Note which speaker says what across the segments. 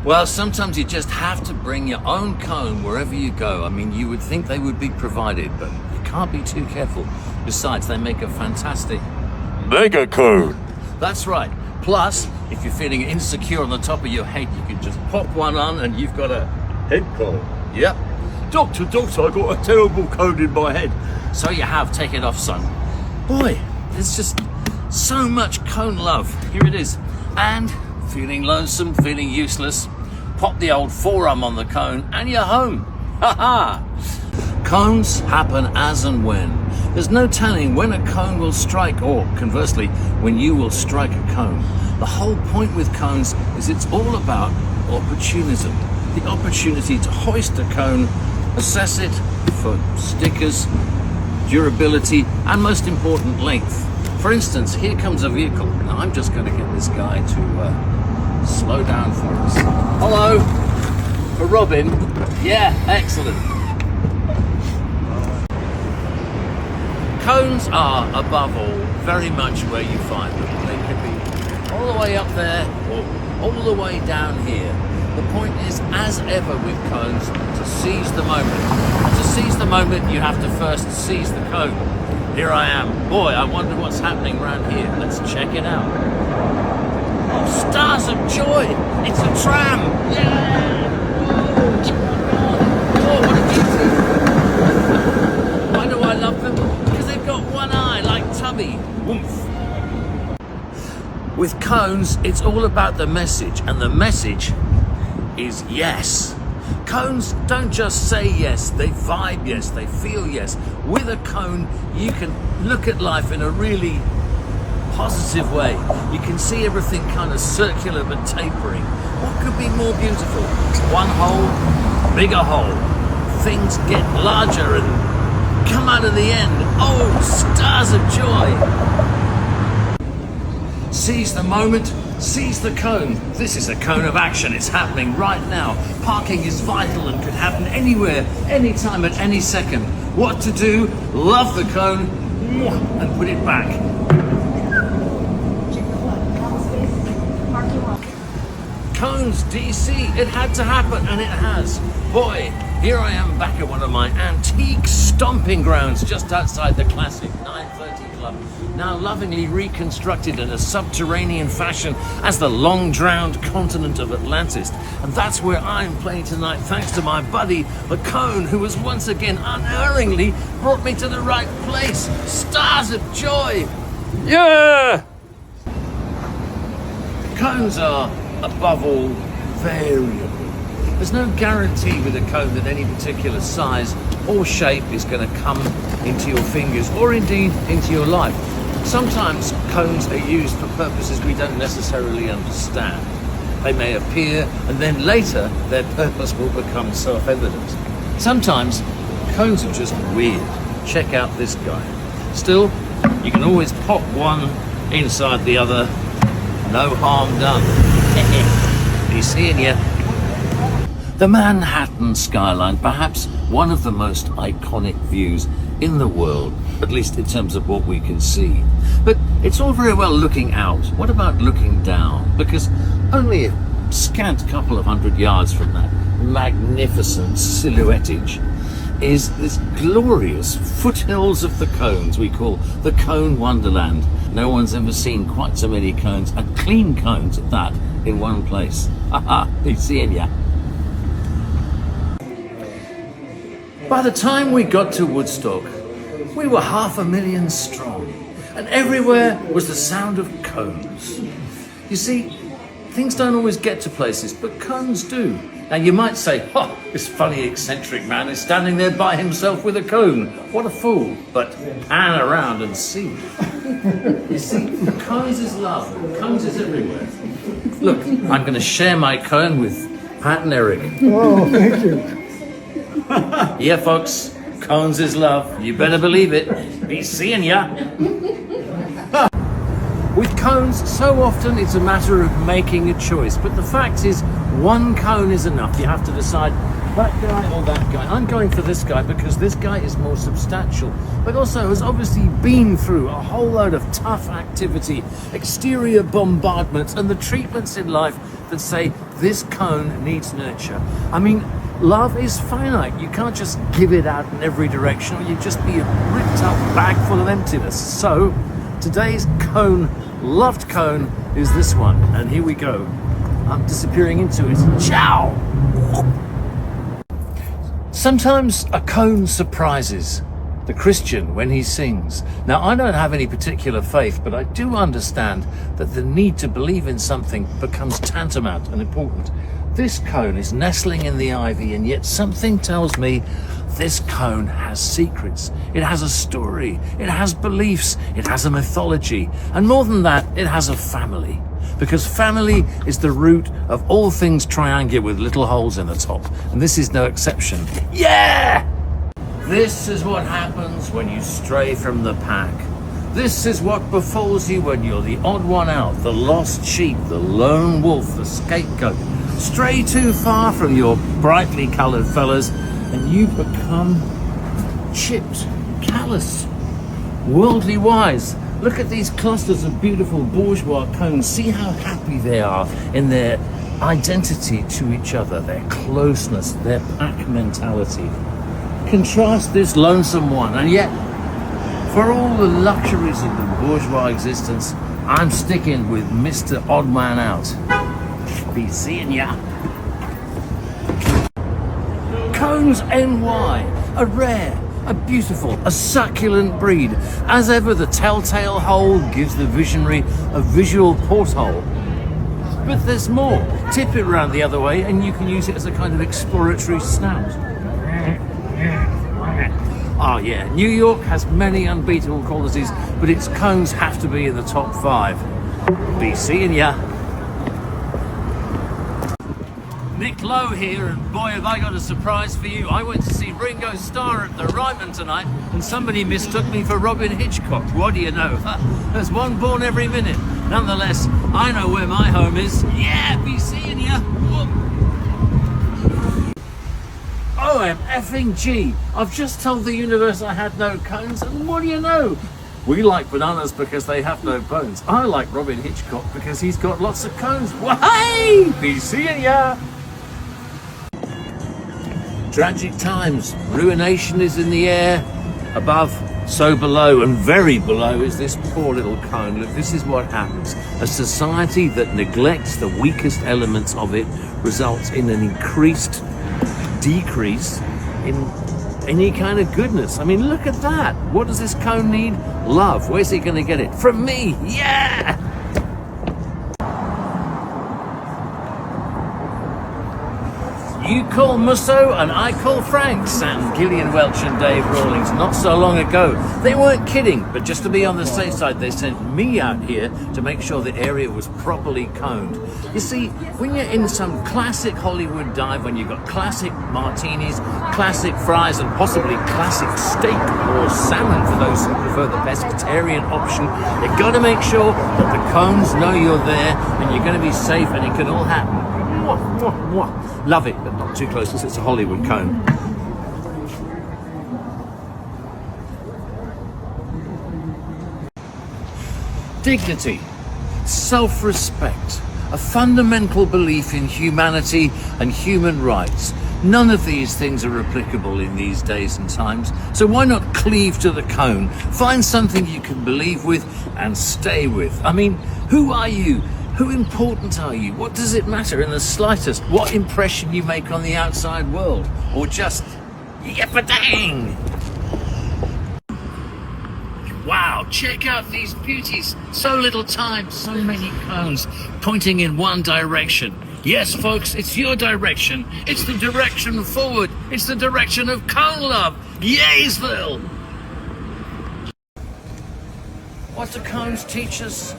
Speaker 1: Well, sometimes you just have to bring your own cone wherever you go. I mean, you would think they would be provided, but you can't be too careful. Besides, they make a fantastic
Speaker 2: mega cone.
Speaker 1: That's right. Plus, if you're feeling insecure on the top of your head, you can just pop one on and you've got a head cone. Yep. Doctor, I got a terrible cone in my head. So you have. Take it off, son. Boy, there's just so much cone love. Here it is. And feeling lonesome, feeling useless, pop the old forearm on the cone and you're home. Ha ha! Cones happen as and when. There's no telling when a cone will strike, or conversely, when you will strike a cone. The whole point with cones is it's all about opportunism. The opportunity to hoist a cone, assess it for stickers, durability, and most important, length. For instance, here comes a vehicle. Now I'm just going to get this guy to slow down for us. Hello, for Robyn. Yeah, excellent. Cones are, above all, very much where you find them. They can be all the way up there or all the way down here. The point is, as ever with cones, to seize the moment. To seize the moment, you have to first seize the cone. Here I am. Boy, I wonder what's happening around here. Let's check it out. Oh, stars of joy! It's a tram! Yeah! Oh, what a beauty! Why do I love them? Because they've got one eye, like Tubby. Woof. With cones, it's all about the message, and the message is yes. Cones don't just say yes, they vibe yes, they feel yes. With a cone, you can look at life in a really positive way. You can see everything kind of circular but tapering. What could be more beautiful? One hole, bigger hole. Things get larger and come out of the end. Oh, stars of joy. Seize the moment, seize the cone. This is a cone of action. It's happening right now. Parking is vital and could happen anywhere, anytime, at any second. What to do? Love the cone and put it back. Cones, DC, it had to happen, and it has. Boy, here I am back at one of my antique stomping grounds just outside the classic 930 Club, now lovingly reconstructed in a subterranean fashion as the long-drowned continent of Atlantis. And that's where I'm playing tonight, thanks to my buddy, the Cone, who has once again unerringly brought me to the right place. Stars of joy! Yeah! Cones are, above all, variable. There's no guarantee with a cone that any particular size or shape is going to come into your fingers or indeed into your life. Sometimes cones are used for purposes we don't necessarily understand. They may appear and then later their purpose will become self-evident. Sometimes cones are just weird. Check out this guy. Still, you can always pop one inside the other. No harm done. Be seeing ya. The Manhattan skyline, perhaps one of the most iconic views in the world, at least in terms of what we can see. But it's all very well looking out. What about looking down? Because only a scant couple of 100 yards from that magnificent silhouettage is this glorious foothills of the cones we call the Cone Wonderland. No one's ever seen quite so many cones, and clean cones at that, in one place. Haha, be seeing ya. By the time we got to Woodstock, we were 500,000 strong, and everywhere was the sound of cones. You see, things don't always get to places, but cones do. Now you might say, oh, this funny eccentric man is standing there by himself with a cone. What a fool. But pan around and see. You see, cones is love. Cones is everywhere. Look, I'm going to share my cone with Pat and Eric.
Speaker 3: Oh, thank you.
Speaker 1: Yeah, folks, cones is love. You better believe it. Be seeing ya. With cones, so often it's a matter of making a choice. But the fact is, one cone is enough. You have to decide that guy or that guy. I'm going for this guy because this guy is more substantial, but also has obviously been through a whole load of tough activity, exterior bombardments, and the treatments in life that say this cone needs nurture. I mean, love is finite. You can't just give it out in every direction or you'd just be a ripped up bag full of emptiness. So today's cone, loved cone, is this one. And here we go. I'm disappearing into it. Ciao! Sometimes a cone surprises the Christian when he sings. Now, I don't have any particular faith, but I do understand that the need to believe in something becomes tantamount and important. This cone is nestling in the ivy, and yet something tells me this cone has secrets. It has a story. It has beliefs. It has a mythology. And more than that, it has a family. Because family is the root of all things triangular with little holes in the top. And this is no exception. Yeah! This is what happens when you stray from the pack. This is what befalls you when you're the odd one out, the lost sheep, the lone wolf, the scapegoat. Stray too far from your brightly coloured fellas and you become chipped, calloused, worldly wise. Look at these clusters of beautiful bourgeois cones. See how happy they are in their identity to each other, their closeness, their pack mentality. Contrast this lonesome one, and yet, for all the luxuries of the bourgeois existence, I'm sticking with Mr. Odd Man Out. Be seeing ya. Cones NY, a rare, a beautiful, a succulent breed. As ever, the telltale hole gives the visionary a visual porthole. But there's more. Tip it round the other way and you can use it as a kind of exploratory snout. Oh yeah, New York has many unbeatable qualities, but its cones have to be in the top 5. Be seeing ya. Nick Lowe here, and boy have I got a surprise for you. I went to see Ringo Starr at the Ryman tonight, and somebody mistook me for Robyn Hitchcock. What do you know? There's one born every minute. Nonetheless, I know where my home is. Yeah, be seeing ya. OMFing I've just told the universe I had no cones, and what do you know? We like bananas because they have no bones. I like Robyn Hitchcock because he's got lots of cones. Why? Be seeing ya. Tragic times. Ruination is in the air. Above, so below, and very below is this poor little cone. Look, this is what happens. A society that neglects the weakest elements of it results in an increased decrease in any kind of goodness. I mean, look at that. What does this cone need? Love. Where's he going to get it? From me. Yeah! You call Musso and I call Frank, sang Gillian Welch and Dave Rawlings not so long ago. They weren't kidding, but just to be on the safe side, they sent me out here to make sure the area was properly coned. You see, when you're in some classic Hollywood dive, when you've got classic martinis, classic fries, and possibly classic steak or salmon for those who prefer the pescatarian option, you've got to make sure that the cones know you're there and you're going to be safe and it can all happen. Mwah, mwah, mwah. Love it, but not too close because it's a Hollywood cone. Dignity, self-respect, a fundamental belief in humanity and human rights. None of these things are applicable in these days and times, so why not cleave to the cone? Find something you can believe with and stay with. I mean, who are you? Who important are you? What does it matter in the slightest what impression you make on the outside world? Or just, yip-a-dang! Wow, check out these beauties. So little time, so many cones, pointing in one direction. Yes, folks, it's your direction. It's the direction forward. It's the direction of cone love. Yaysville! What do cones teach us?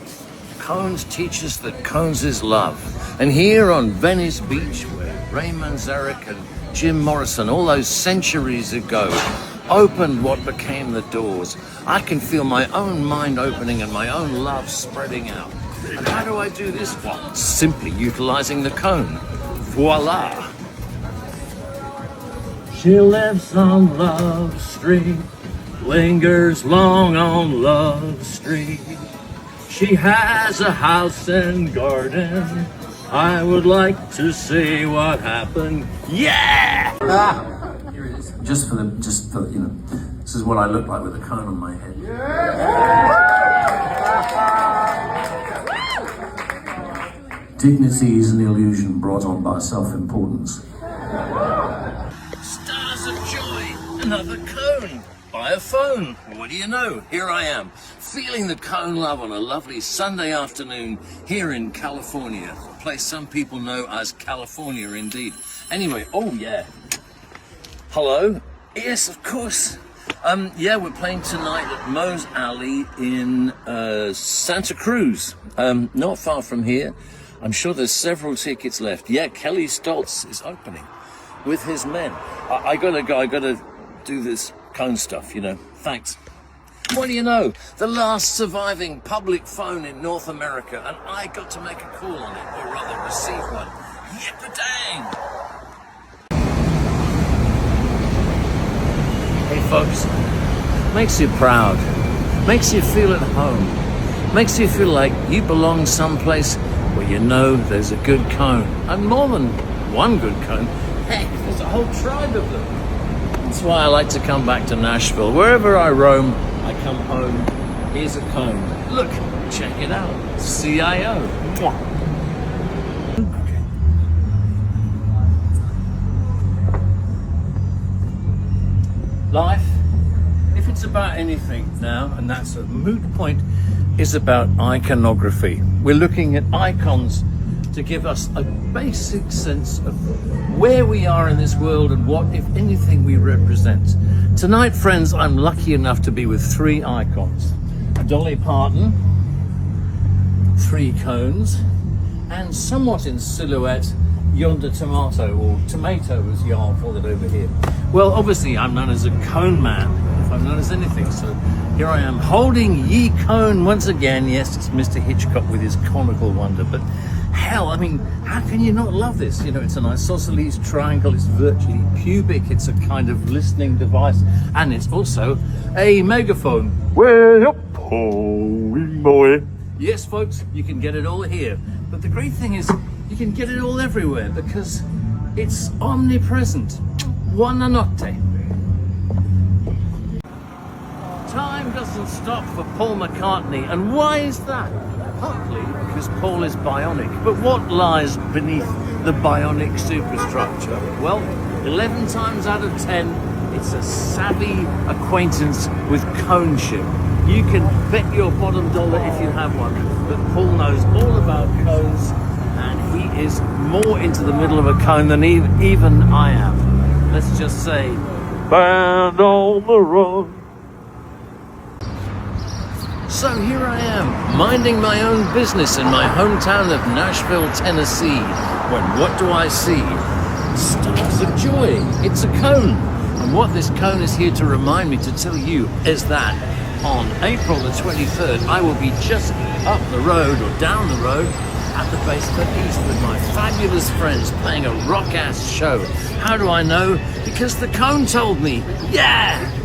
Speaker 1: Cones teach us that cones is love. And here on Venice Beach, where Raymond Zarek and Jim Morrison, all those centuries ago, opened what became the doors, I can feel my own mind opening and my own love spreading out. And how do I do this? Well, simply utilizing the cone. Voila! She lives on Love Street, lingers long on Love Street. She has a house and garden I would like to see what happened. Yeah!
Speaker 3: Here it is. Just for you know, this is what I look like with a cone on my head. Dignity is an illusion brought on by self-importance.
Speaker 1: Stars of joy, another cone by a phone. What do you know? Here I am, feeling the cone love on a lovely Sunday afternoon here in California, a place some people know as California indeed. Anyway, oh yeah. Hello? Yes, of course. Yeah, we're playing tonight at Moe's Alley in Santa Cruz, not far from here. I'm sure there's several tickets left. Yeah, Kelly Stoltz is opening with his men. I gotta go, I gotta do this cone stuff, you know. Thanks. What do you know? The last surviving public phone in North America, and I got to make a call on it, or rather receive one. Yip-a-dang! Hey folks, makes you proud, makes you feel at home, makes you feel like you belong someplace where you know there's a good cone, and more than one good cone. Heck, there's a whole tribe of them. That's why I like to come back to Nashville. Wherever I roam, I come home. Here's a cone. Look, check it out. CIO. Mwah. Life, if it's about anything now, and that's a moot point, is about iconography. We're looking at icons to give us a basic sense of where we are in this world and what, if anything, we represent. Tonight, friends, I'm lucky enough to be with three icons. Dolly Parton, three cones, and somewhat in silhouette, yonder tomato, or tomato as y'all call it over here. Well, obviously I'm known as a cone man, if I'm known as anything, so here I am holding ye cone once again. Yes, it's Mr. Hitchcock with his conical wonder, but hell, I mean, how can you not love this? You know, it's an isosceles triangle, it's virtually cubic, it's a kind of listening device, and it's also a megaphone.
Speaker 2: Well, boy.
Speaker 1: Yes, folks, you can get it all here, but the great thing is you can get it all everywhere because it's omnipresent. Buona notte. Time doesn't stop for Paul McCartney, and why is that? Partly because Paul is bionic, but what lies beneath the bionic superstructure? Well, 11 times out of 10, it's a savvy acquaintance with coneship. You can bet your bottom dollar if you have one that Paul knows all about cones, and he is more into the middle of a cone than even I am. Let's just say,
Speaker 2: Band on the run.
Speaker 1: so here I am, minding my own business in my hometown of Nashville, Tennessee, when what do I see? Stars of joy. It's a cone. And what this cone is here to remind me, to tell you, is that on April the 23rd, I will be just up the road or down the road at the Basement East with my fabulous friends playing a rock-ass show. How do I know? Because the cone told me. Yeah!